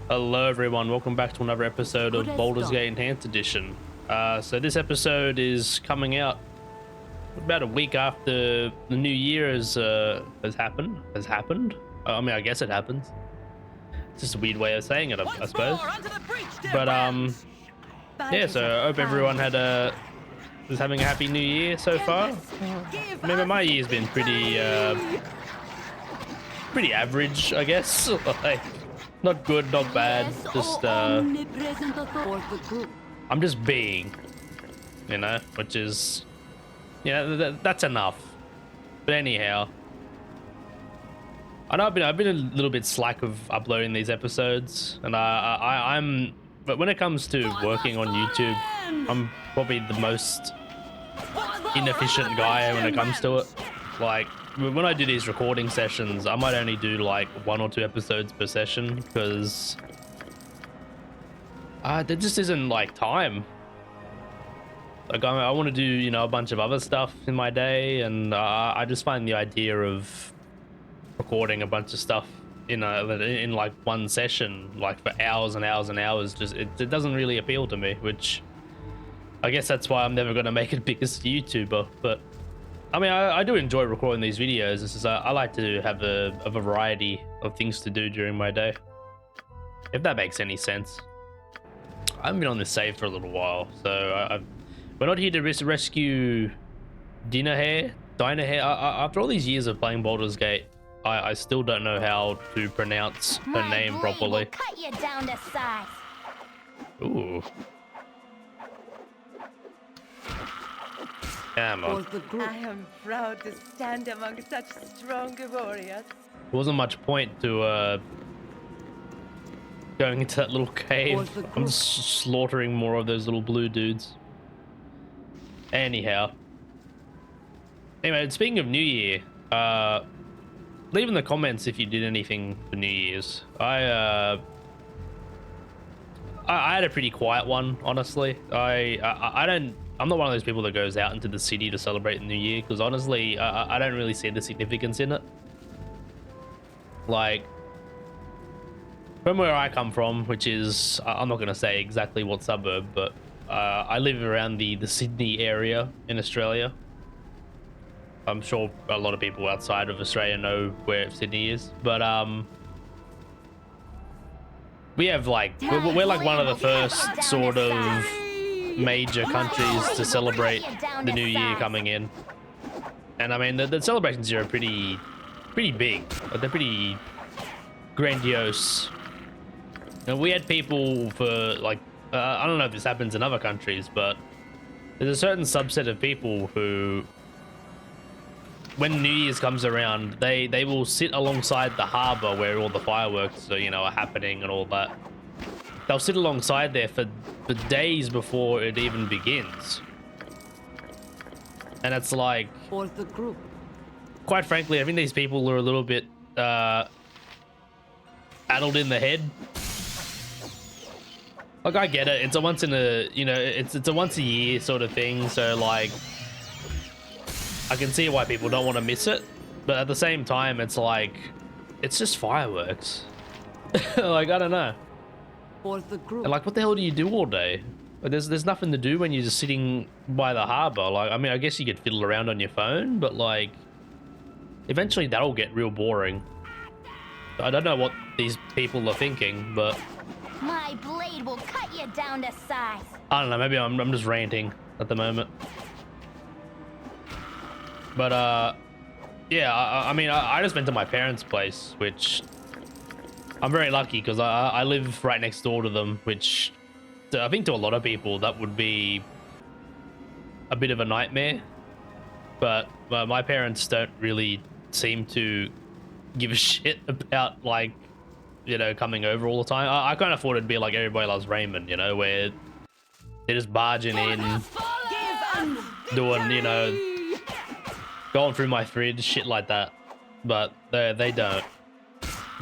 Hello everyone, welcome back to another episode of Baldur's Gate Enhanced Edition. So this episode is coming out about a week after the new year has happened. I mean, I guess it happens. It's just a weird way of saying it, I suppose. But yeah. So I hope everyone is having a happy new year so far. Remember, my year's been pretty average, I guess. Like, not good, not bad. Just I'm just being, which is, that's enough. But anyhow, I know I've been a little bit slack of uploading these episodes, and but when it comes to working on YouTube, I'm probably the most inefficient guy when it comes to it. Like, when I do these recording sessions, I might only do like 1 or 2 episodes per session because there just isn't like time. Like, I want to do, a bunch of other stuff in my day, and I just find the idea of recording a bunch of stuff in like one session, like for hours and hours and hours, just it doesn't really appeal to me, which I guess that's why I'm never going to make it big as a YouTuber. But I mean, I do enjoy recording these videos. This is I like to have a variety of things to do during my day, if that makes any sense. I haven't been on this save for a little while, so we're not here to rescue Dinahair. After all these years of playing Baldur's Gate, I still don't know how to pronounce her name properly. Cut you down to size. Ooh. Come on. I am proud to stand among such strong warriors. There wasn't much point to going into that little cave. I'm just slaughtering more of those little blue dudes. Anyhow. Anyway, speaking of New Year, leave in the comments if you did anything for New Year's. I had a pretty quiet one, honestly. I'm not one of those people that goes out into the city to celebrate the New Year, because honestly, I don't really see the significance in it. Like, from where I come from, which is, I'm not going to say exactly what suburb, but I live around the Sydney area in Australia. I'm sure a lot of people outside of Australia know where Sydney is, but we have like, we're like one of the first sort of major countries to celebrate the new year coming in. And I mean, the celebrations here are pretty big, but they're pretty grandiose. And we had people for like, I don't know if this happens in other countries, but there's a certain subset of people who, when New Year's comes around, they will sit alongside the harbour where all the fireworks are happening and all that. They'll sit alongside there for days before it even begins. And it's like, For the group. Quite frankly, I think these people are a little bit addled in the head. Like, I get it. It's a once in a, it's a once a year sort of thing. So like, I can see why people don't want to miss it, but at the same time, it's like, it's just fireworks. Like, I don't know. For the group. And like, what the hell do you do all day? Like, there's nothing to do when you're just sitting by the harbour. Like, I mean, I guess you could fiddle around on your phone, but like, eventually that'll get real boring. I don't know what these people are thinking, but My blade will cut you down to size. I don't know. Maybe I'm just ranting at the moment. But yeah, I mean, I just went to my parents' place, which I'm very lucky because I live right next door to them, which I think to a lot of people that would be a bit of a nightmare. But my parents don't really seem to give a shit about, like, coming over all the time. I kind of thought it'd be like Everybody Loves Raymond, where they're just barging in, doing, going through my fridge, shit like that. But they don't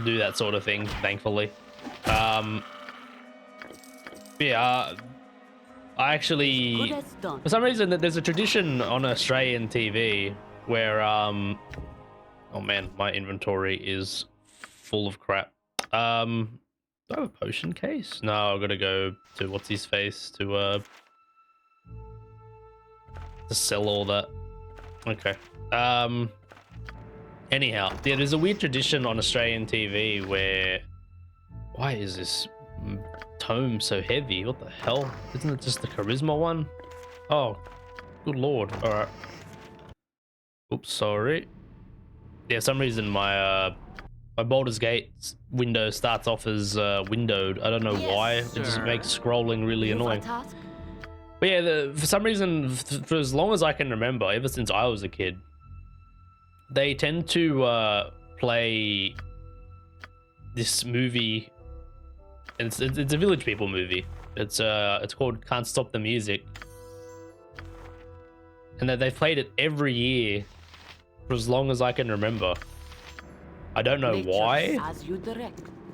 do that sort of thing, thankfully. Yeah, I actually, for some reason, there's a tradition on Australian TV where, oh man, my inventory is full of crap. Do I have a potion case? No, I've got to go to what's his face to sell all that. Okay. Anyhow, yeah, there's a weird tradition on Australian TV where, why is this tome so heavy? What the hell? Isn't it just the charisma one? Oh, good lord. All right. Oops, sorry. Yeah, for some reason my my Baldur's Gate window starts off as windowed. I don't know why. It just makes scrolling really annoying. But yeah, for some reason, for as long as I can remember, ever since I was a kid, they tend to play this movie. It's a Village People movie. It's called Can't Stop the Music, and that they've played it every year for as long as I can remember. I don't know why.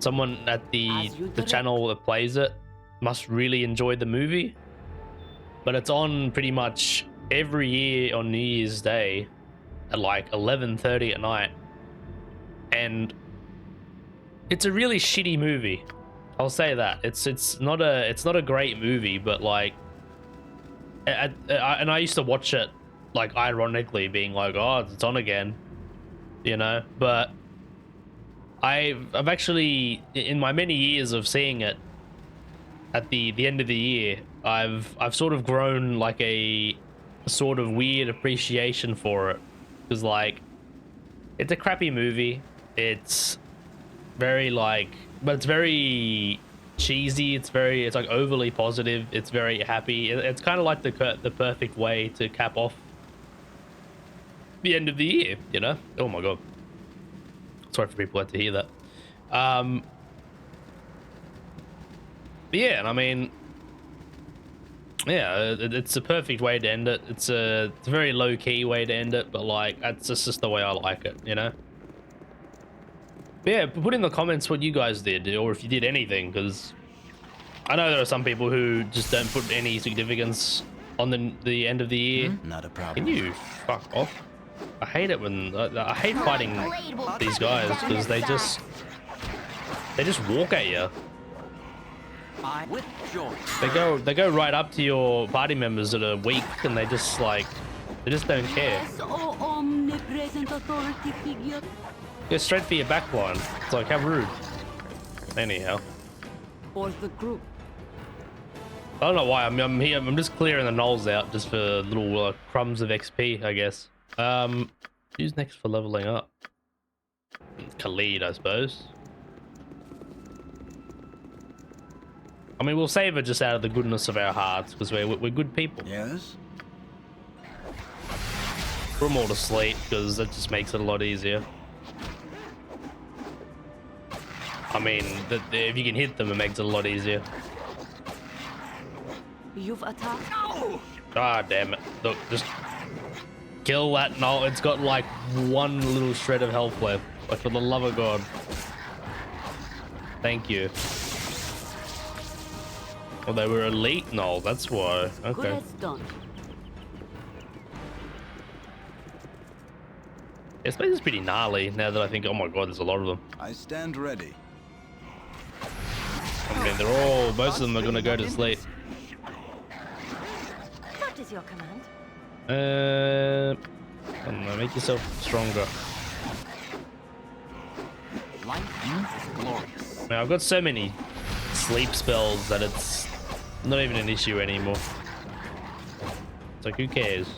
Someone at the channel that plays it must really enjoy the movie, but it's on pretty much every year on New Year's Day at like 11:30 at night, and it's a really shitty movie. I'll say that. It's not a great movie, but like, and I used to watch it like ironically, being like, oh, it's on again, you know. But I've actually, in my many years of seeing it at the end of the year, I've sort of grown like a sort of weird appreciation for it, because like, it's a crappy movie. It's very like, but it's very cheesy. It's like overly positive. It's very happy. It's kind of like the perfect way to cap off the end of the year, you know. Oh my god, sorry for people who had to hear that. But yeah, and I mean, yeah, it's a perfect way to end it. It's a very low-key way to end it, but like, that's just the way I like it, you know. But yeah, put in the comments what you guys did, or if you did anything, because I know there are some people who just don't put any significance on the end of the year. Not a problem. Can you fuck off? I hate it when I hate fighting these guys, because they just walk at you. With joy. They go right up to your party members that are weak, and they just don't care. Omnipresent authority figure. Go straight for your backline. It's like, how rude. Anyhow, For the group. I don't know why I'm here. I'm just clearing the gnolls out just for little crumbs of XP, I guess. Who's next for leveling up? Khalid, I suppose. I mean, we'll save it just out of the goodness of our hearts, because we're good people. Yes. Put them all to sleep, because that just makes it a lot easier. I mean, if you can hit them, it makes it a lot easier. You've attacked. Ah, damn it. Look, just kill that gnoll. It's got like one little shred of health left. Like, for the love of God. Thank you. Oh, they were elite gnoll, that's why. Good Okay. as done. This place is pretty gnarly now that I think, oh my god, there's a lot of them. I stand ready. I mean, most of them are gonna go to sleep. What is your command? I don't know, make yourself stronger. Life is glorious. Now, I've got so many sleep spells that it's not even an issue anymore. It's like, who cares?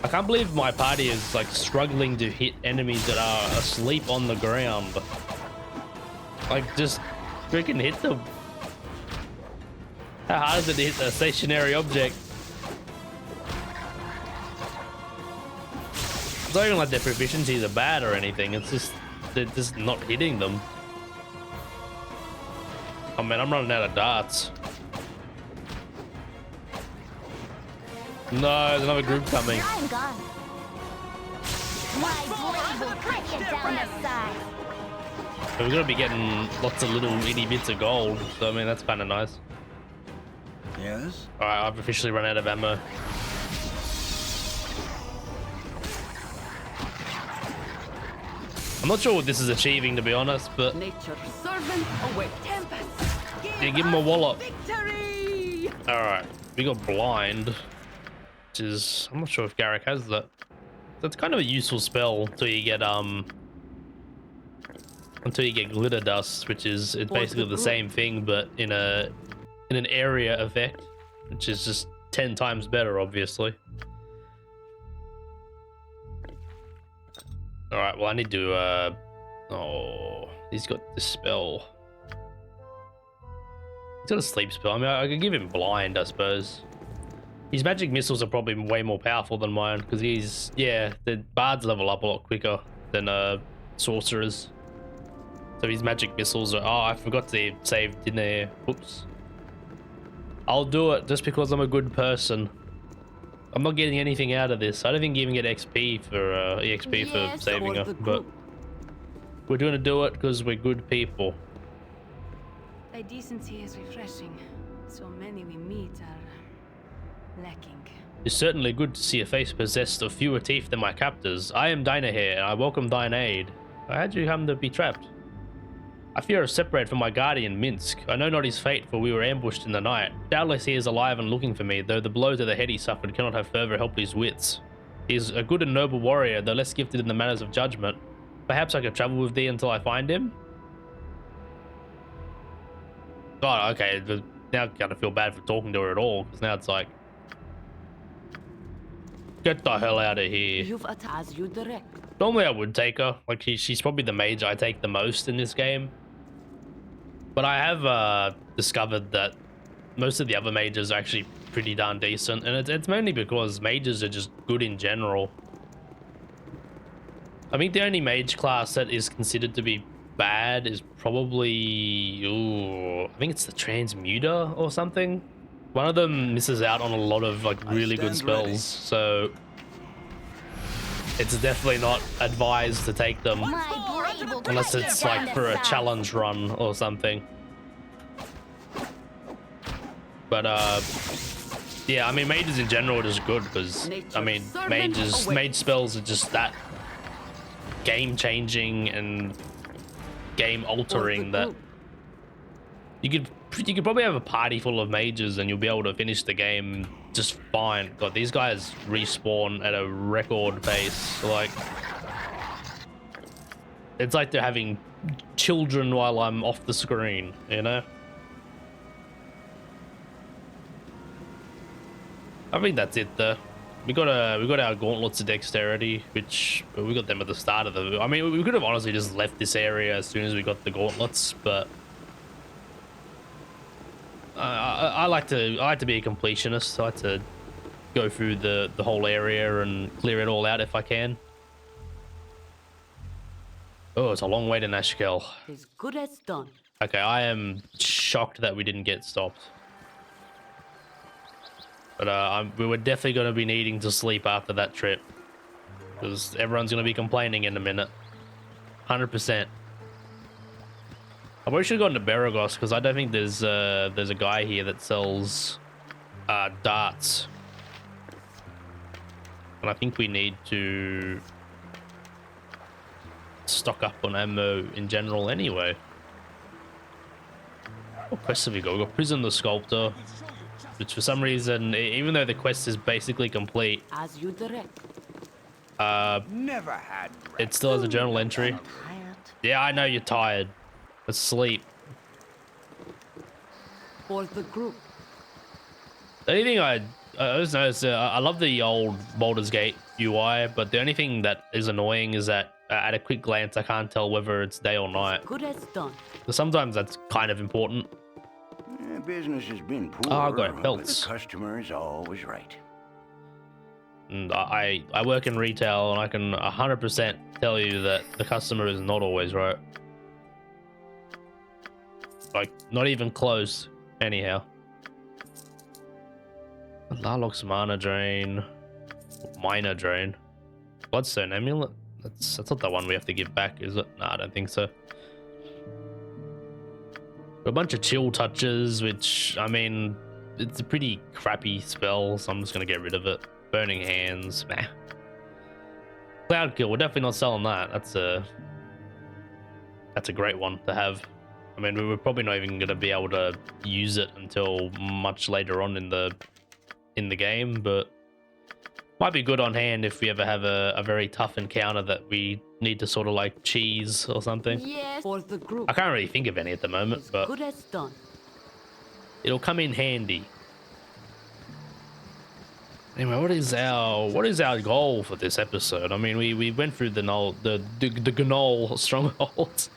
I can't believe my party is like struggling to hit enemies that are asleep on the ground. Like, just freaking hit them. How hard is it to hit a stationary object? It's not even like their proficiencies are bad or anything. It's just, they're just not hitting them. Oh man, I'm running out of darts. No, there's another group coming. I'm gone. My blade will cut you down to size. We're gonna be getting lots of little itty bits of gold, so I mean, that's kind of nice. Yes. Alright, I've officially run out of ammo. I'm not sure what this is achieving, to be honest, but Nature's servant away. Tempest, yeah, give him a wallop. victory! All right, we got blind, which is, I'm not sure if Garrick has that. That's kind of a useful spell until you get glitter dust, which is, it's basically the same thing, but in an area effect, which is just 10 times better, obviously. All right, well, I need to oh, he's got this spell. He's got a sleep spell. I mean, I could give him blind, I suppose. His magic missiles are probably way more powerful than mine, because he's, yeah, the bards level up a lot quicker than sorcerers. So his magic missiles are, oh, I forgot to save, didn't I? Oops. I'll do it just because I'm a good person. I'm not getting anything out of this. I don't think you even get XP for EXP for saving her, but we're gonna do it because we're good people. Thy decency is refreshing. So many we meet are lacking. It's certainly good to see a face possessed of fewer teeth than my captors. I am Dinah here, and I welcome thine aid. How'd you come to be trapped? I fear to separate from my guardian, Minsk. I know not his fate, for we were ambushed in the night. Doubtless he is alive and looking for me, though the blow to the head he suffered cannot have further helped his wits. He is a good and noble warrior, though less gifted in the matters of judgment. Perhaps I could travel with thee until I find him? God, okay, now I kind of feel bad for talking to her at all, because now it's like, get the hell out of here. You've attacked as you direct. Normally I would take her, like she's probably the mage I take the most in this game. But I have discovered that most of the other mages are actually pretty darn decent, and it's mainly because mages are just good in general. I think the only mage class that is considered to be bad is probably, ooh, I think it's the transmuter or something. One of them misses out on a lot of like really good spells, ready. so it's definitely not advised to take them My blade will unless cut you it's down like to for a size. challenge run or something. But yeah, I mean mages in general are just good because I mean mage spells are just that game changing and game altering that you could probably have a party full of mages and you'll be able to finish the game just fine. God, these guys respawn at a record pace. Like, it's like they're having children while I'm off the screen, you know? I think that's it though. We got our gauntlets of dexterity, which we got them at the start of the. I mean, we could have honestly just left this area as soon as we got the gauntlets, but I like to be a completionist. I like to go through the whole area and clear it all out if I can. Oh, it's a long way to Nashkel. As good as done. Okay, I am shocked that we didn't get stopped. But we were definitely going to be needing to sleep after that trip, because everyone's going to be complaining in a minute. 100%. I probably should have gone to Beragos, because I don't think there's a guy here that sells darts. And I think we need to stock up on ammo in general anyway. What quests have we got? We've got Prison the Sculptor, which for some reason, even though the quest is basically complete, As you direct. Never had it still has a journal entry. Yeah, I know you're tired. Let's sleep. For the group. The only thing I just noticed, I love the old Baldur's Gate UI, but the only thing that is annoying is that at a quick glance, I can't tell whether it's day or night. Good as done. So sometimes that's kind of important. Business has been poor, Oh, I've got but belts. the customer is always right. And I work in retail, and I can 100% tell you that the customer is not always right. Like, not even close, anyhow. Larlock's mana drain. Minor drain. Bloodstone amulet? That's not the one we have to give back, is it? Nah, I don't think so. A bunch of chill touches, which, I mean, it's a pretty crappy spell, so I'm just gonna get rid of it. Burning hands, meh. Cloud kill, we're definitely not selling that. That's a That's a great one to have. I mean, we're probably not even going to be able to use it until much later on in the game, but might be good on hand if we ever have a very tough encounter that we need to sort of like cheese or something. Yes, for the group. I can't really think of any at the moment, As but good as done. it'll come in handy. Anyway, what is our goal for this episode? I mean, we went through the Gnoll stronghold.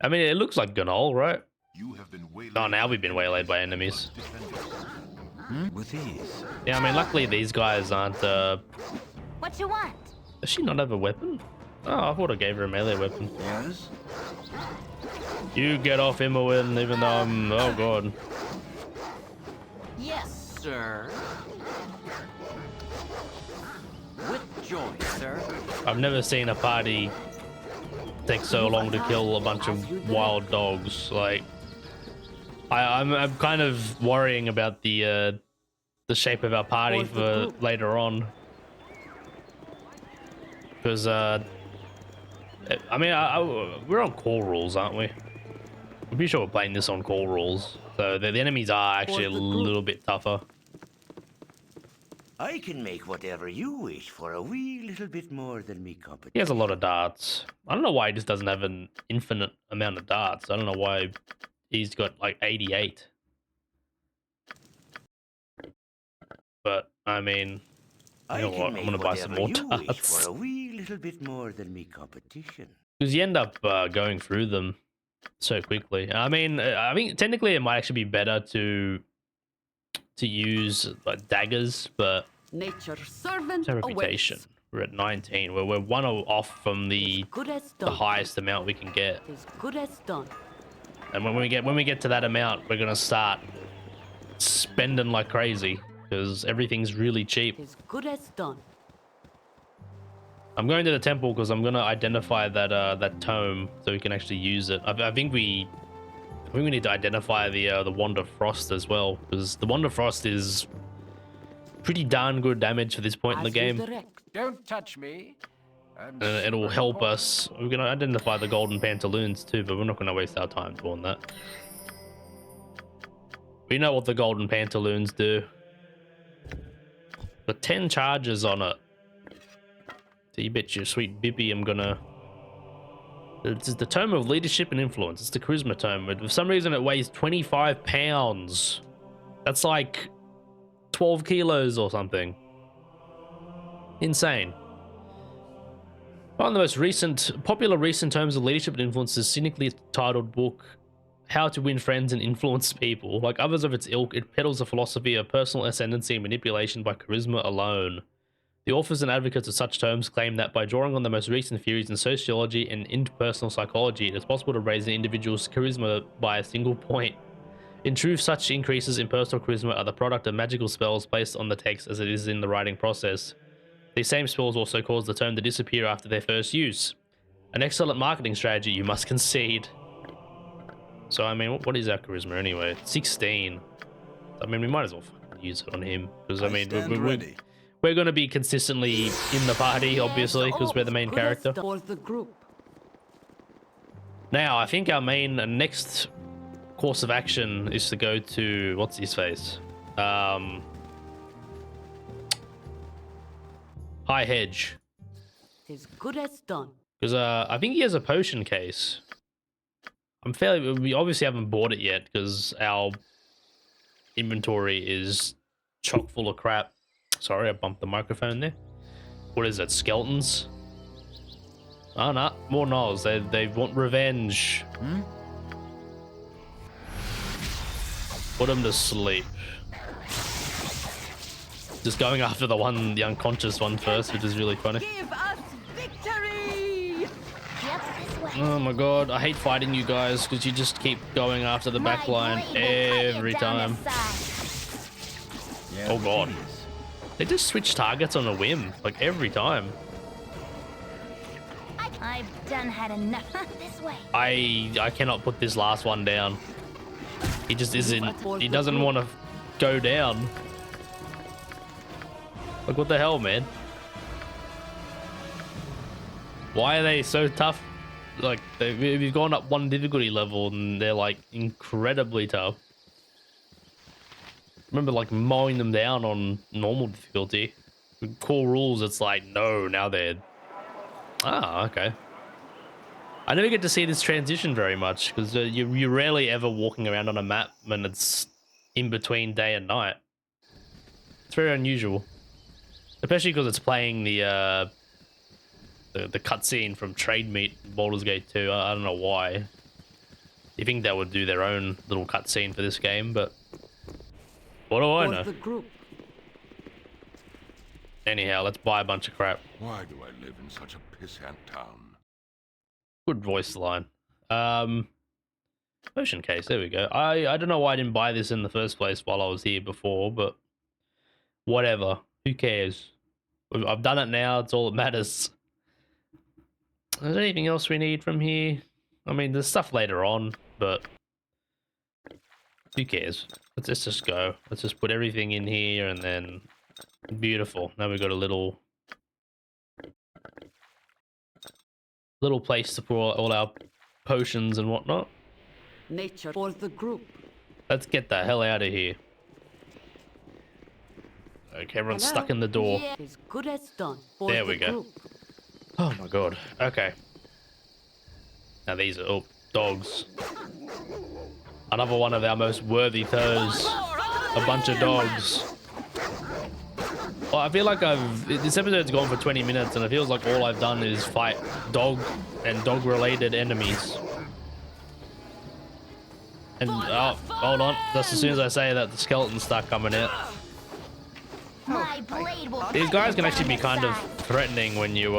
I mean, it looks like Gnoll, right? You have been waylaid. Oh, now we've been waylaid by enemies. With ease. Yeah, I mean, luckily these guys aren't. What you want? Does she not have a weapon? Oh, I thought I gave her a melee weapon. Yes? You get off Immerwin, even though I'm. Oh god. Yes, sir. With joy, sir. I've never seen a party take so long to kill a bunch of wild dogs. Like, I'm kind of worrying about the shape of our party for later on, because I mean, we're on call rules, aren't we? I'm pretty sure we're playing this on call rules, so the enemies are actually a little bit tougher. I can make whatever you wish for a wee little bit more than me competition. He has a lot of darts. I don't know why he just doesn't have an infinite amount of darts. I don't know why he's got like 88. But I mean, you know what? I'm gonna buy some more darts. For a wee little bit more than me competition. Because you end up going through them so quickly. I mean, I think technically it might actually be better to use like daggers, but Nature's servant it's a reputation. awaits. We're at 19. We're one off from the Good as done. highest amount we can get. As good as done. And when we get to that amount, we're gonna start spending like crazy because everything's really cheap. As good as done. I'm going to the temple because I'm gonna identify that tome so we can actually use it. I think we need to identify the Wand of Frost as well, because the Wand of Frost is pretty darn good damage for this point in the As you game. direct. Don't touch me. And it'll help us. We're gonna identify the golden pantaloons too, but we're not gonna waste our time doing that. We know what the golden pantaloons do. But 10 charges on it. So you bet your sweet bippy I'm gonna... It's the Tome of Leadership and Influence. It's the Charisma Tome. But for some reason it weighs 25 pounds. That's like 12 kilos or something. Insane. One of the most popular recent Tomes of Leadership and Influence is cynically titled book, How to Win Friends and Influence People. Like others of its ilk, it peddles a philosophy of personal ascendancy and manipulation by charisma alone. The authors and advocates of such tomes claim that by drawing on the most recent theories in sociology and interpersonal psychology, it is possible to raise an individual's charisma by a single point. In truth, such increases in personal charisma are the product of magical spells placed on the text as it is in the writing process. These same spells also cause the tome to disappear after their first use. An excellent marketing strategy, you must concede. So, I mean, what is our charisma anyway? 16. I mean, we might as well use it on him. Because, I mean, we're going to be consistently in the party, obviously, because we're the main character. For the group. Now, I think our next course of action is to go to... What's his face? High Hedge. As good as done. Because I think he has a potion case. We obviously haven't bought it yet because our inventory is chock full of crap. Sorry, I bumped the microphone there. What is it? Skeletons? Oh no, more gnolls. They want revenge. Put them to sleep. Just going after the unconscious one first, which is really funny. Give us victory! Yep, this way. Oh my god, I hate fighting you guys because you just keep going after the back line every time. Oh god. They just switch targets on a whim, like every time. I've done had enough. This way. I cannot put this last one down. He just isn't, he doesn't want to go down. Like, what the hell, man? Why are they so tough? like we've gone up one difficulty level and they're like incredibly tough. Remember like mowing them down on normal difficulty. With core rules, it's like no, now they're okay. I never get to see this transition very much because you're rarely ever walking around on a map when it's in between day and night. It's very unusual, especially because it's playing the cutscene from Trade Meet Baldur's Gate 2. I don't know why. You think they would do their own little cutscene for this game, but what do I know? The group. Anyhow, let's buy a bunch of crap. Why do I live in such a pissant town? Good voice line. Potion case, there we go. I don't know why I didn't buy this in the first place while I was here before, but whatever. Who cares? I've done it now, it's all that matters. Is there anything else we need from here? I mean, there's stuff later on, but who cares? Let's just go. Let's just put everything in here and then beautiful. Now we've got a little place to put all our potions and whatnot. Nature for the group. Let's get the hell out of here. Okay, everyone's stuck in the door. Yeah. As good as done. For There the we go. group. Oh my god. Okay. Now these are dogs. Another one of our most worthy foes. A bunch of dogs. Well, I feel like this episode's gone for 20 minutes and it feels like all I've done is fight dog and dog related enemies. And hold on, just as soon as I say that, the skeletons start coming out. My blade will These cut guys you can actually down be to kind of size. threatening when you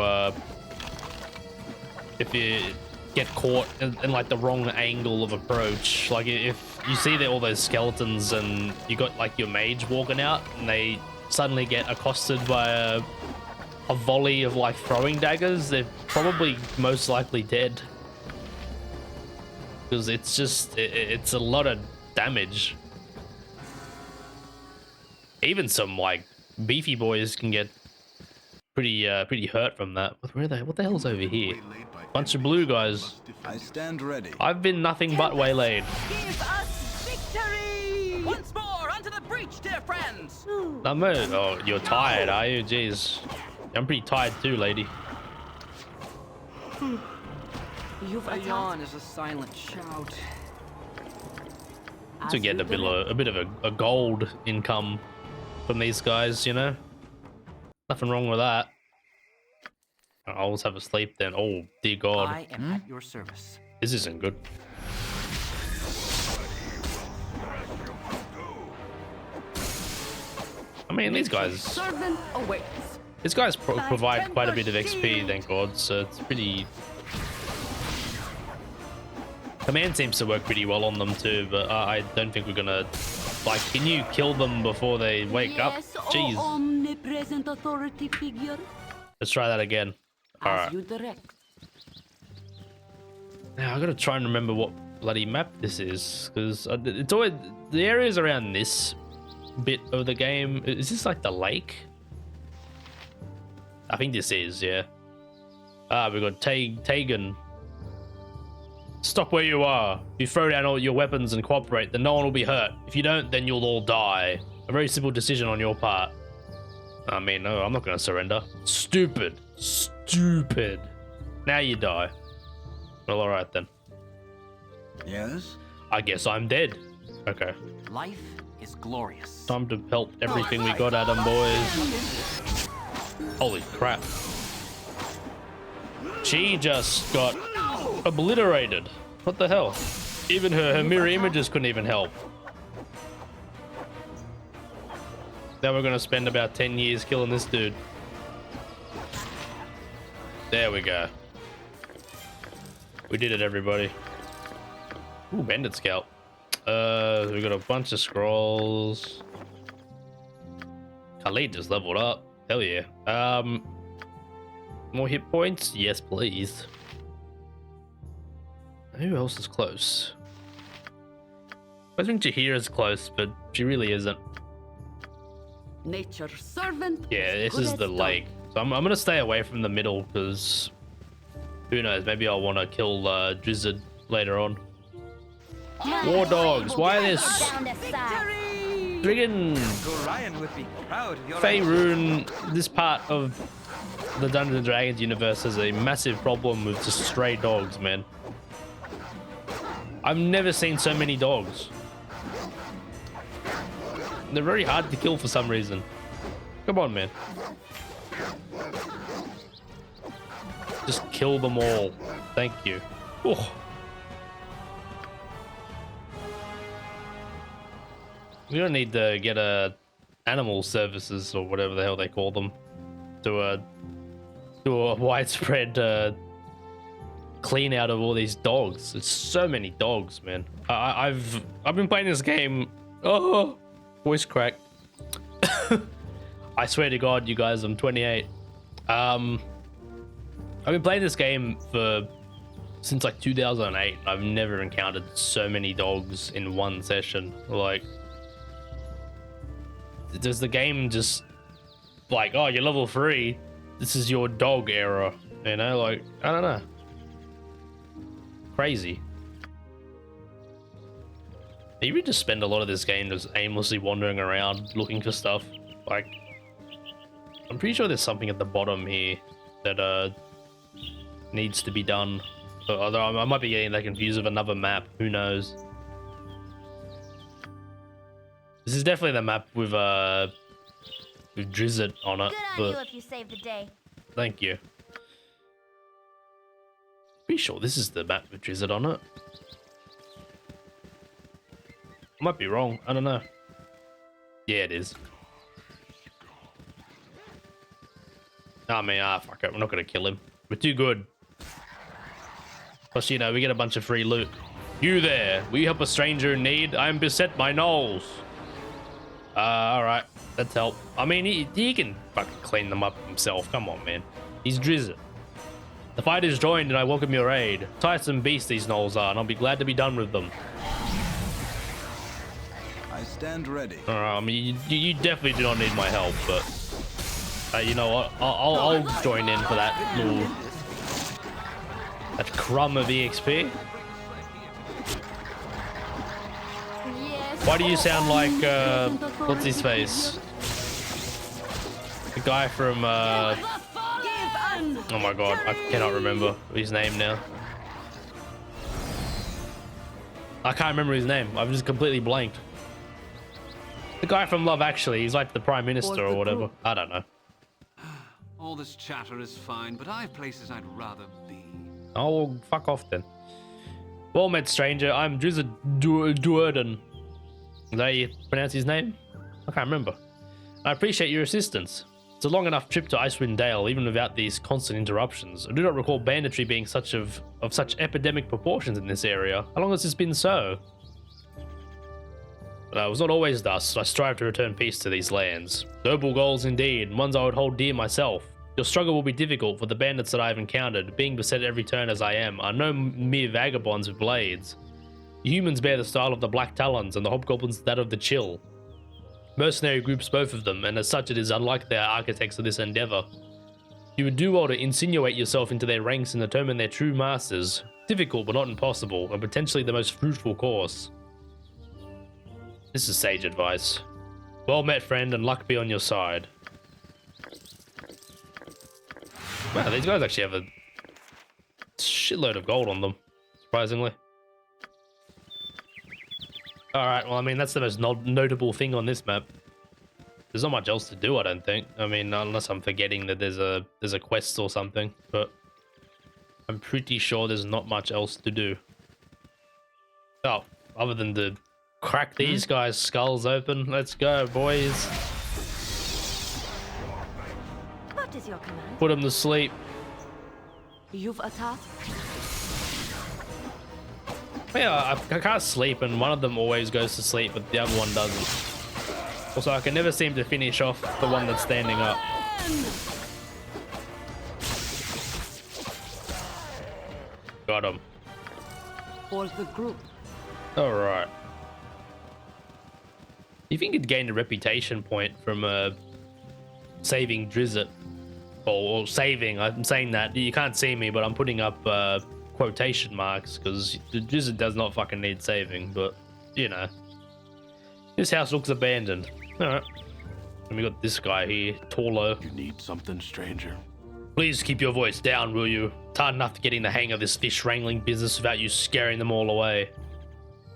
if you get caught in like the wrong angle of approach. Like if you see all those skeletons and you got like your mage walking out and they suddenly get accosted by a volley of like throwing daggers, they're probably most likely dead. Because it's just it's a lot of damage. Even some like beefy boys can get pretty hurt from that. Where are they? What the hell's over here? Bunch of blue guys. I stand ready. I've been nothing but waylaid. Give us victory! Once more, onto the breach, dear friends. Oh, you're tired, are you? Jeez. I'm pretty tired too, lady. You've a yawn is a silent shout. To get a bit of a gold income from these guys, you know? Nothing wrong with that. I'll always have a sleep then. Oh, dear God. I am at your service. This isn't good. I mean, these guys... Servant awaits. These guys provide quite a bit of XP, thank God, so it's pretty... Command seems to work pretty well on them too, but I don't think we're gonna... Like, can you kill them before they wake up? Jeez. Omnipresent authority figure. Let's try that again. As Alright. you direct. Now, I gotta try and remember what bloody map this is, because it's always... The areas around this bit of the game... Is this like the lake? I think this is, yeah. We've got Tegan. Stop where you are. If you throw down all your weapons and cooperate, then no one will be hurt. If you don't, then you'll all die. A very simple decision on your part. I mean, no, I'm not going to surrender. Stupid. Stupid. Now you die. Well, alright then. Yes? I guess I'm dead. Okay. Life is glorious. Time to pelt everything we got at them, boys. Holy crap. She just got obliterated. What the hell? Even her mirror images couldn't even help. Now we're gonna spend about 10 years killing this dude. There we go. We did it, everybody. Ooh, bandit scalp. We got a bunch of scrolls. Khalid just leveled up. Hell yeah. More hit points? Yes, please. Who else is close? I think Jahira's close, but she really isn't. Nature's servant. Yeah, this good is as the done. lake. So I'm gonna stay away from the middle because Who knows? Maybe I'll want to kill Drizzard later on. War dogs. Why this? Down to size. Friggin' Ryan would be proud of your Faerun, this part of the Dungeons and Dragons universe has a massive problem with just stray dogs, man. I've never seen so many dogs. They're very hard to kill for some reason. Come on, man. Just kill them all. Thank you. Oh. We don't need to get animal services or whatever the hell they call them to a widespread clean out of all these dogs. It's so many dogs, man. I've been playing this game. Oh, voice crack. I swear to God, you guys, I'm 28. I've been playing this game since like 2008. I've never encountered so many dogs in one session. Like, does the game just like, oh, you're level 3, this is your dog era, you know? Like, I don't know. Crazy. You would just spend a lot of this game just aimlessly wandering around looking for stuff. Like, I'm pretty sure there's something at the bottom here that needs to be done. Although I might be getting that confused with another map. Who knows? This is definitely the map with Drizzard on it. Good on you if you saved the day. Thank you. Pretty sure this is the map with Drizzard on it. I might be wrong. I don't know. Yeah, it is. I mean, fuck it. We're not gonna kill him. We're too good. Plus, you know, we get a bunch of free loot. You there? Will you help a stranger in need? I am beset by gnolls. Alright. Let's help. I mean, he can fucking clean them up himself. Come on, man. He's Drizzard. The fight is joined and I welcome your aid. Tiresome beasts these gnolls are, and I'll be glad to be done with them. I stand ready. Alright, I mean, you definitely do not need my help, but you know what? I'll join in for that little crumb of EXP. Why do you sound like what's his face? The guy from oh my god, I cannot remember his name now. I can't remember his name. I've just completely blanked. The guy from Love Actually, he's like the Prime Minister or whatever. I don't know. All this chatter is fine, but I've places I'd rather be. Oh, well, fuck off then. Well met, stranger. I'm Drizzard Duerden. Is that how you pronounce his name? I can't remember. I appreciate your assistance. It's a long enough trip to Icewind Dale, even without these constant interruptions. I do not recall banditry being such epidemic proportions in this area. How long has this been so? It was not always thus. I strive to return peace to these lands. Noble goals indeed, and ones I would hold dear myself. Your struggle will be difficult, for the bandits that I have encountered, being beset at every turn as I am, are no mere vagabonds with blades. The humans bear the style of the Black Talons, and the hobgoblins that of the Chill. Mercenary groups, both of them, and as such it is unlike their architects of this endeavor. You would do well to insinuate yourself into their ranks and determine their true masters. Difficult but not impossible, and potentially the most fruitful course. This is sage advice. Well met, friend, and luck be on your side. Wow, these guys actually have a shitload of gold on them, surprisingly. Alright, well, I mean, that's the most notable thing on this map. There's not much else to do, I don't think. I mean, unless I'm forgetting that there's a quest or something, but I'm pretty sure there's not much else to do. Oh, other than to crack these guys' skulls open. Let's go, boys. What is your command? Put them to sleep. You've attacked? Yeah, I can't sleep, and one of them always goes to sleep, but the other one doesn't. Also, I can never seem to finish off the one that's standing up. Got him. For the group. Alright. You think you'd gain a reputation point from saving Drizzard? or saving. I'm saying that you can't see me, but I'm putting up quotation marks because the Jizzard does not fucking need saving. But you know, this house looks abandoned. All right, and we got this guy here, taller. You need something, stranger? Please keep your voice down, will you? It's hard enough getting the hang of this fish wrangling business without you scaring them all away.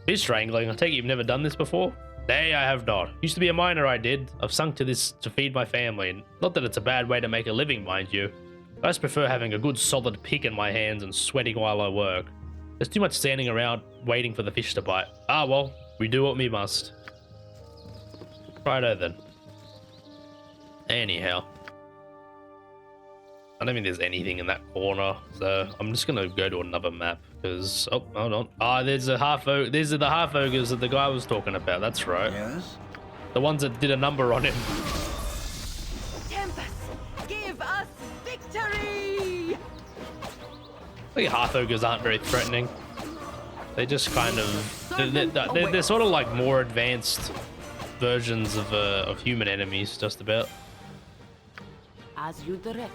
Fish wrangling? I take it you've never done this before? Nay, I have not. Used to be a miner, I did. I've sunk to this to feed my family. Not that it's a bad way to make a living, mind you. I just prefer having a good solid pick in my hands and sweating while I work. There's too much standing around waiting for the fish to bite. Ah well, we do what we must. Righto then. Anyhow. I don't think there's anything in that corner, so I'm just gonna go to another map because oh, hold on. Ah, there's a these are the half ogres that the guy was talking about. That's right. Yes? The ones that did a number on him. Tempest, give us victory! I think half ogres aren't very threatening. They just kind of they're sort of like more advanced versions of human enemies, just about. As you direct.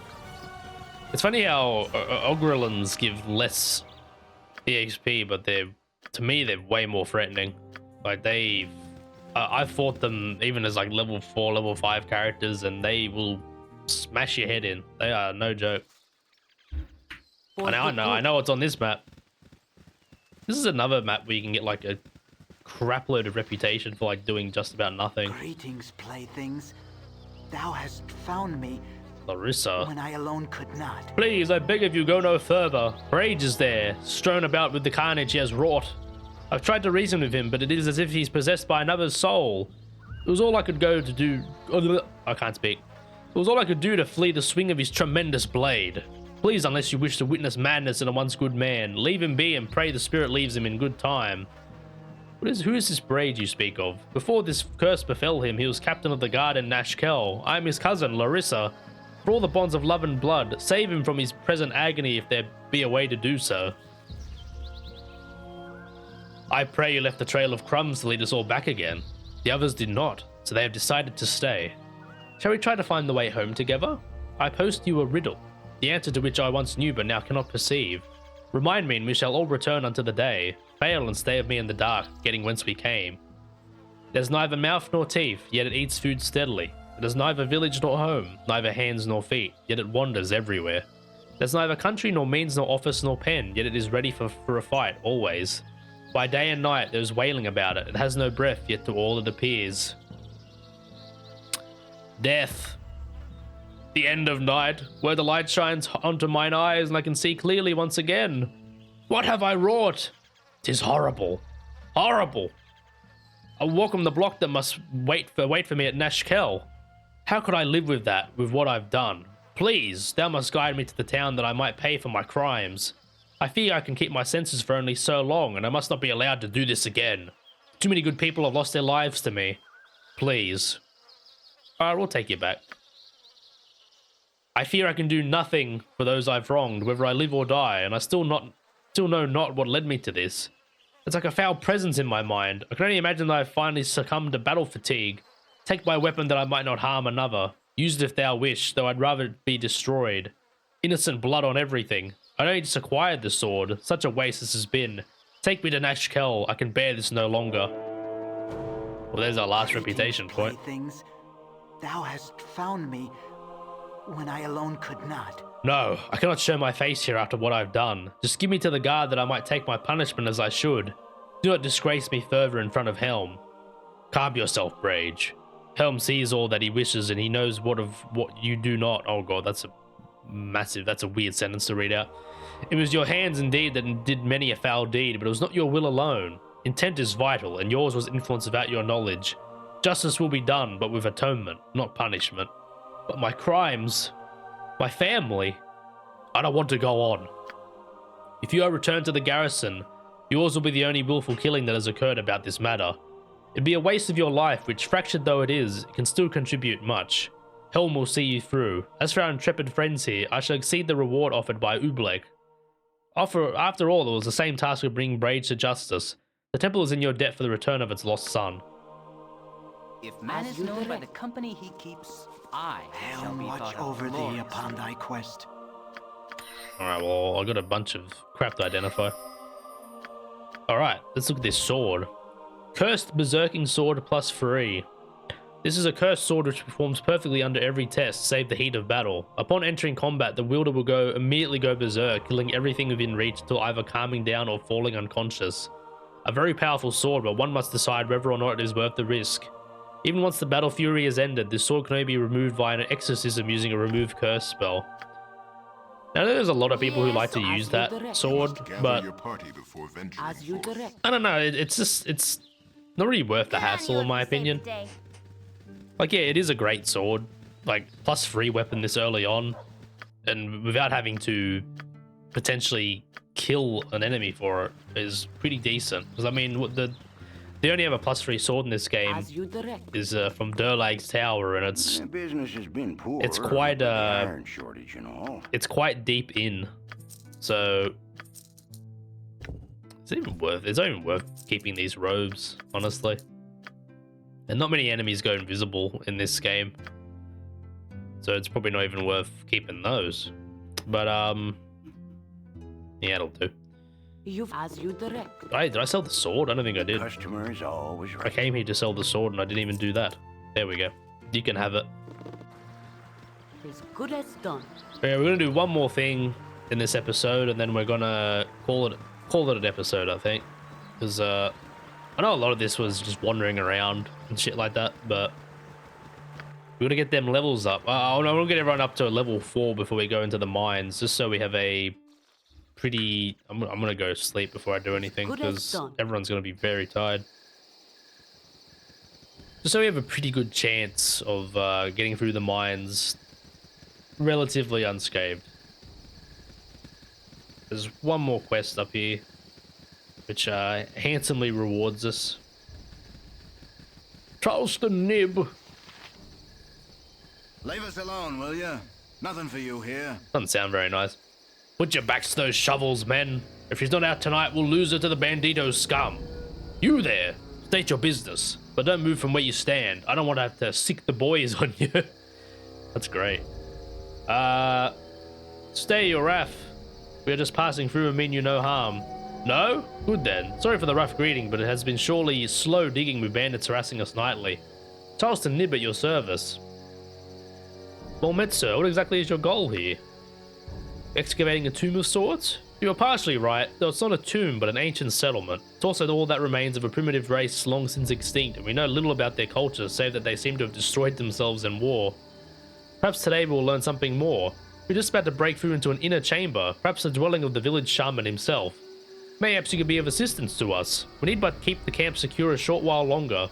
It's funny how Ogrelins give less EXP, but to me they're way more threatening. Like I fought them even as like level 4, level 5 characters, and they will smash your head in. They are no joke. And I know it's on this map. This is another map where you can get like a crap load of reputation for like doing just about nothing. Greetings, playthings. Thou hast found me Larissa. when I alone could not. Please, I beg of you, go no further. Rage is there, strewn about with the carnage he has wrought. I've tried to reason with him, but it is as if he's possessed by another's soul. It was all I could go to do. I can't speak. It was all I could do to flee the swing of his tremendous blade. Please, unless you wish to witness madness in a once good man, leave him be and pray the spirit leaves him in good time. Who is this Rage you speak of? Before this curse befell him, he was captain of the guard in Nashkel. I am his cousin, Larissa. For all the bonds of love and blood, save him from his present agony if there be a way to do so. I pray you left the trail of crumbs to lead us all back again. The others did not, so they have decided to stay. Shall we try to find the way home together? I post you a riddle, the answer to which I once knew but now cannot perceive. Remind me and we shall all return unto the day. Fail and stay of me in the dark, getting whence we came. There's neither mouth nor teeth, yet it eats food steadily. It has neither village nor home, neither hands nor feet, yet it wanders everywhere. There's neither country nor means nor office nor pen, yet it is ready for a fight, always. By day and night there's wailing about it. It has no breath, yet to all it appears. Death. The end of night, where the light shines onto mine eyes and I can see clearly once again. What have I wrought? 'Tis horrible. Horrible. I walk on the block that must wait for me at Nashkel. How could I live with that, with what I've done? Please, thou must guide me to the town that I might pay for my crimes. I fear I can keep my senses for only so long, and I must not be allowed to do this again. Too many good people have lost their lives to me. Please. Alright, we'll take you back. I fear I can do nothing for those I've wronged, whether I live or die, and I still know not what led me to this. It's like a foul presence in my mind. I can only imagine that I've finally succumbed to battle fatigue. Take my weapon that I might not harm another. Use it if thou wish, though I'd rather it be destroyed. Innocent blood on everything. I only just acquired the sword. Such a waste this has been. Take me to Nashkel. I can bear this no longer. Well, there's our last reputation point. Playthings, thou hast found me when I alone could not. No, I cannot show my face here after what I've done. Just give me to the guard that I might take my punishment as I should. Do not disgrace me further in front of Helm. Calm yourself, Rage. Helm sees all that he wishes and he knows what you do not. Oh god, that's a weird sentence to read out. It was your hands indeed that did many a foul deed, but it was not your will alone. Intent is vital, and yours was influence without your knowledge. Justice will be done, but with atonement, not punishment. But my crimes, my family, I don't want to go on. If you are returned to the garrison, yours will be the only willful killing that has occurred about this matter. It'd be a waste of your life, which, fractured though it is, can still contribute much. Helm will see you through. As for our intrepid friends here, I shall exceed the reward offered by Ublek. After all, it was the same task of bringing Rage to justice. The temple is in your debt for the return of its lost son. If man is known by the company he keeps, I shall Helm be watch thought over thee glorious. upon thy quest. Alright, well, I got a bunch of crap to identify. Alright, let's look at this sword. Cursed Berserking Sword +3. This is a cursed sword which performs perfectly under every test, save the heat of battle. Upon entering combat, the wielder will immediately go berserk, killing everything within reach till either calming down or falling unconscious. A very powerful sword, but one must decide whether or not it is worth the risk. Even once the battle fury is ended, this sword can only be removed via an exorcism using a remove curse spell. Now there's a lot of people who like to use that sword, but Your party before venturing As you forth. direct. I don't know, it's not really worth the Good on hassle you in my if you saved opinion. the day. Like, yeah, it is a great sword, like +3 weapon this early on, and without having to potentially kill an enemy for it is pretty decent. Because I mean, they only have a +3 sword in this game As you direct. is from Durlag's Tower, and Business has been poor. it's quite with the iron shortage and all. it's quite deep in, so it's not even worth keeping these robes, honestly. And not many enemies go invisible in this game, so it's probably not even worth keeping those. But yeah, it'll do. As you direct. Did I sell the sword? I don't think I did. Customer is always I right. came here to sell the sword and I didn't even do that. There we go. You can have it. As good as done. Yeah, we're gonna do one more thing in this episode, and then we're gonna call it an episode, I think, because I know a lot of this was just wandering around and shit like that, but we're gonna get them levels up. I'm gonna get everyone up to a level 4 before we go into the mines, just so we have a pretty. I'm gonna go sleep before I do anything because everyone's gonna be very tired. Just so we have a pretty good chance of getting through the mines relatively unscathed. There's one more quest up here, which handsomely rewards us. Charleston Nib. Leave us alone, will you? Nothing for you here. Doesn't sound very nice. Put your backs to those shovels, men. If she's not out tonight, we'll lose her to the bandito scum. You there, state your business, but don't move from where you stand. I don't want to have to sick the boys on you. That's great. Stay your wrath. We are just passing through and mean you no harm. No? Good then. Sorry for the rough greeting, but it has been surely slow digging with bandits harassing us nightly. Charleston Nib at your service. Well met, sir. What exactly is your goal here? Excavating a tomb of sorts? You are partially right, though it's not a tomb, but an ancient settlement. It's also all that remains of a primitive race long since extinct, and we know little about their culture, save that they seem to have destroyed themselves in war. Perhaps today we'll learn something more. We're just about to break through into an inner chamber, perhaps the dwelling of the village shaman himself. Mayhaps you could be of assistance to us. We need but keep the camp secure a short while longer.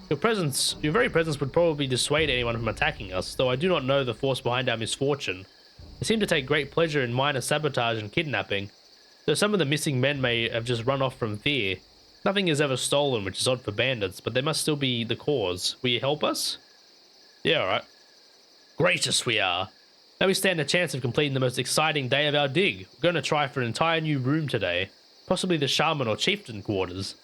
Your very presence would probably dissuade anyone from attacking us, though I do not know the force behind our misfortune. They seem to take great pleasure in minor sabotage and kidnapping, though some of the missing men may have just run off from fear. Nothing is ever stolen, which is odd for bandits, but they must still be the cause. Will you help us? Yeah, alright. Gracious we are. Now we stand a chance of completing the most exciting day of our dig. We're going to try for an entire new room today, possibly the shaman or chieftain quarters.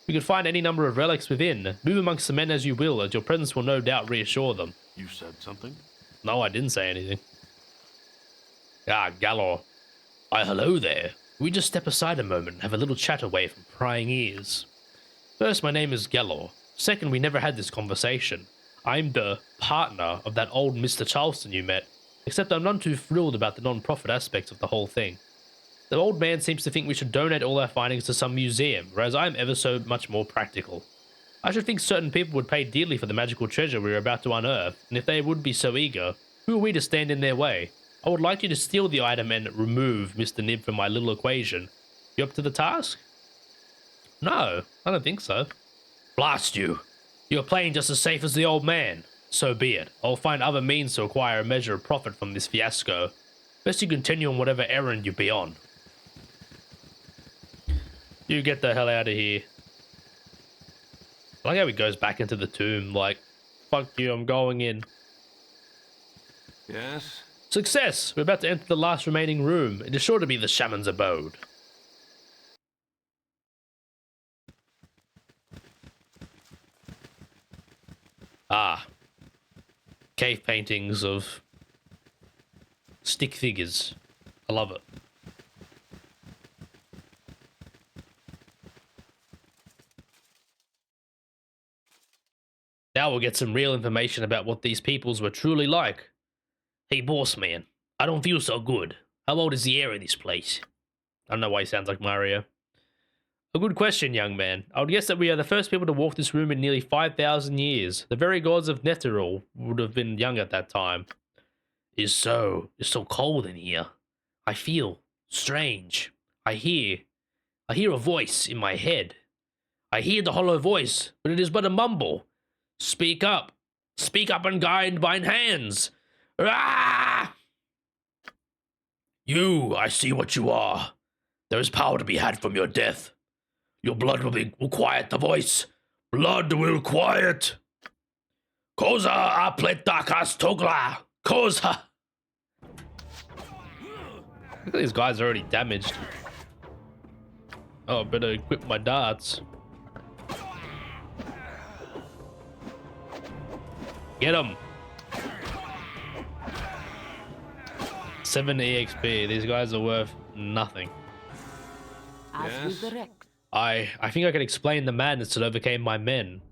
We could find any number of relics within. Move amongst the men as you will, as your presence will no doubt reassure them. You said something? No, I didn't say anything. Ah, Galor. Hello there. We just step aside a moment and have a little chat away from prying ears. First, my name is Galor. Second, we never had this conversation. I'm the partner of that old Mr. Charleston you met, except I'm none too thrilled about the non-profit aspects of the whole thing. The old man seems to think we should donate all our findings to some museum, whereas I'm ever so much more practical. I should think certain people would pay dearly for the magical treasure we are about to unearth, and if they would be so eager, who are we to stand in their way? I would like you to steal the item and remove Mr. Nib from my little equation. You up to the task? No, I don't think so. Blast you! You're playing just as safe as the old man. So be it. I'll find other means to acquire a measure of profit from this fiasco. Best you continue on whatever errand you be on. You get the hell out of here. I like how he goes back into the tomb, like, fuck you, I'm going in. Yes? Success! We're about to enter the last remaining room. It is sure to be the shaman's abode. Ah. cave paintings of stick figures. I love it. Now we'll get some real information about what these peoples were truly like. Hey, boss man, I don't feel so good. How old is the air in this place? I don't know why he sounds like Mario. A good question, young man. I would guess that we are the first people to walk this room in nearly 5,000 years. The very gods of Netheril would have been young at that time. It's so cold in here. I feel strange. I hear a voice in my head. I hear the hollow voice, but it is but a mumble. Speak up and guide mine hands. Ah! You, I see what you are. There is power to be had from your death. Your blood will quiet the voice. Blood will quiet. Koza apletakas togla. Koza. Look at these guys already damaged. Oh, I better equip my darts. Get him. 7 EXP. These guys are worth nothing. As you direct. I think I can explain the madness that overcame my men.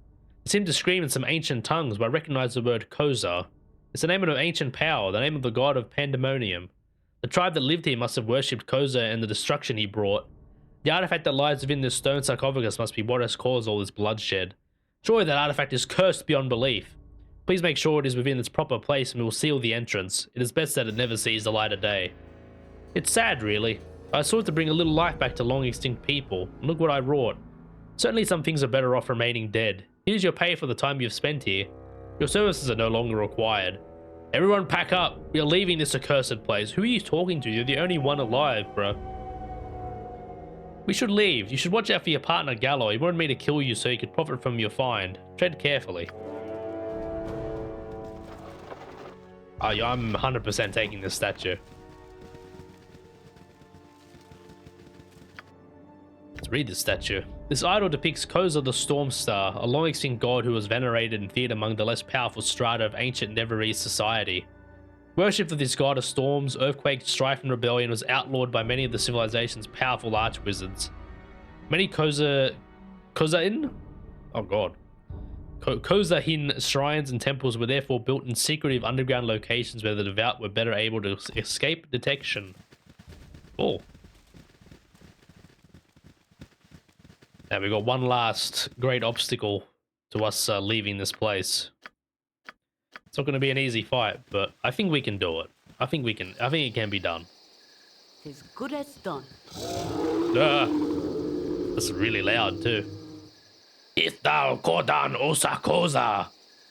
I seemed to scream in some ancient tongues, but I recognized the word Koza. It's the name of an ancient power, the name of the god of pandemonium. The tribe that lived here must have worshipped Koza and the destruction he brought. The artifact that lies within this stone sarcophagus must be what has caused all this bloodshed. Surely that artifact is cursed beyond belief. Please make sure it is within its proper place and we will seal the entrance. It is best that it never sees the light of day. It's sad, really. I sought to bring a little life back to long extinct people, and look what I wrought. Certainly some things are better off remaining dead. Here's your pay for the time you've spent here. Your services are no longer required. Everyone pack up. We are leaving this accursed place. Who are you talking to? You're the only one alive, bro. We should leave. You should watch out for your partner, Gallo. He wanted me to kill you so he could profit from your find. Tread carefully. Oh, yeah, I'm 100% taking this statue. Let's read this statue. This idol depicts Koza the Storm Star, a long extinct god who was venerated and feared among the less powerful strata of ancient Neverese society. Worship of this god of storms, earthquake, strife, and rebellion was outlawed by many of the civilization's powerful archwizards. Many Kozahin? Oh god. Kozahin shrines and temples were therefore built in secretive underground locations where the devout were better able to escape detection. Oh. Now we've got one last great obstacle to us leaving this place. It's not going to be an easy fight, but I think we can do it. I think it can be done. As good as done. That's really loud too. Ithal Kodan Osakoza,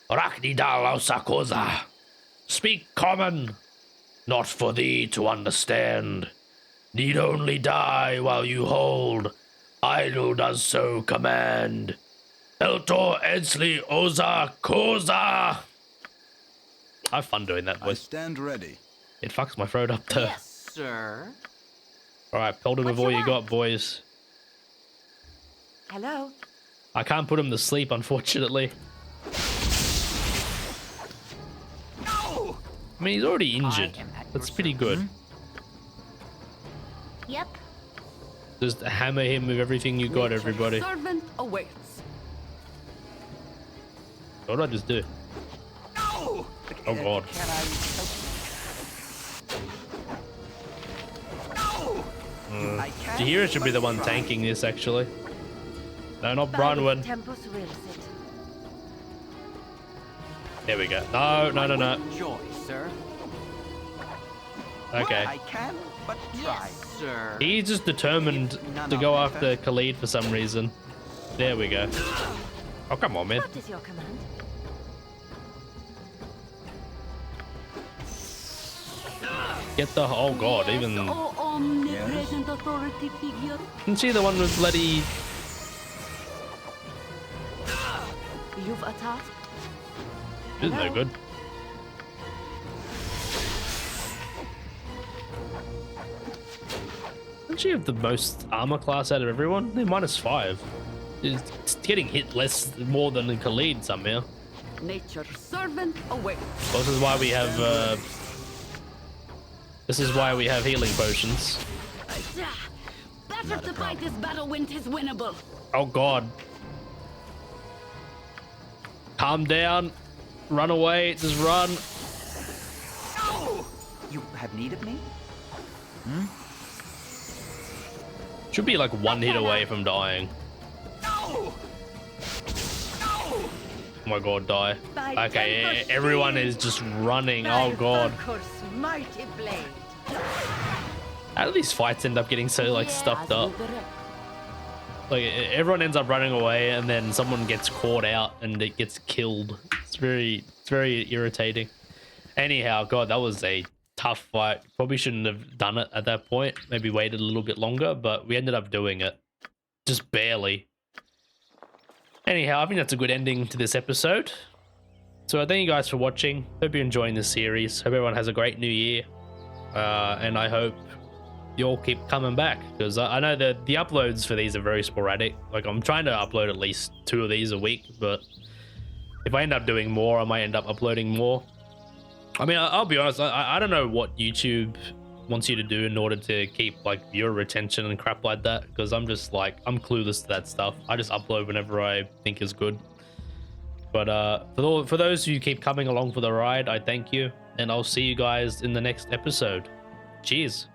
Raknidal Osakoza. Speak common, not for thee to understand. Need only die while you hold. Idol does so command. Eltor Edsli Oza Koza. I have fun doing that voice. I stand ready. It fucks my throat up though. Yes, sir. Alright, pelt him with all you got, boys. Hello? I can't put him to sleep, unfortunately. No! I mean, he's already injured. That's pretty good. Yep. Just hammer him with everything you got, everybody. Servant awaits. What did I just do? No! Oh god. Can I help? No! I can. Jahira should be the one tanking this, actually. No, not Bronwyn. Tempus Rilsit. There we go. No. Joy, sir. Okay. I can, but try. Yes, sir. He's just determined to go after Khalid for some reason. There we go. Oh, come on, man. What is your command? Get the... Oh, God. Even... Oh, omnipresent authority figure. Isn't she the one with bloody... You've a task. She's no good. Doesn't she have the most armor class out of everyone? They're -5. It's getting hit more than Khalid somehow. Nature's servant awaits. Well, this is why we have healing potions. Better to fight this battle when 'tis winnable. Oh god. Calm down. Run away. Just run. You have need of me? Should be like one hit away from dying. Oh my god, die. Okay, everyone is just running. Oh god. Mighty blade. How do these fights end up getting so like stuffed up? Like everyone ends up running away and then someone gets caught out and it gets killed. It's very irritating. Anyhow, god, that was a tough fight. Probably shouldn't have done it at that point. Maybe waited a little bit longer, but we ended up doing it. Just barely. Anyhow, I think that's a good ending to this episode. So I thank you guys for watching. Hope you're enjoying this series. Hope everyone has a great new year. And I hope you all keep coming back, because I know that the uploads for these are very sporadic. Like I'm trying to upload at least 2 of these a week, but if I end up doing more, I might end up uploading more. I mean, I'll be honest, I don't know what YouTube wants you to do in order to keep like viewer retention and crap like that, because I'm just like, I'm clueless to that stuff. I just upload whenever I think is good. But for those who keep coming along for the ride, I thank you, and I'll see you guys in the next episode. Cheers.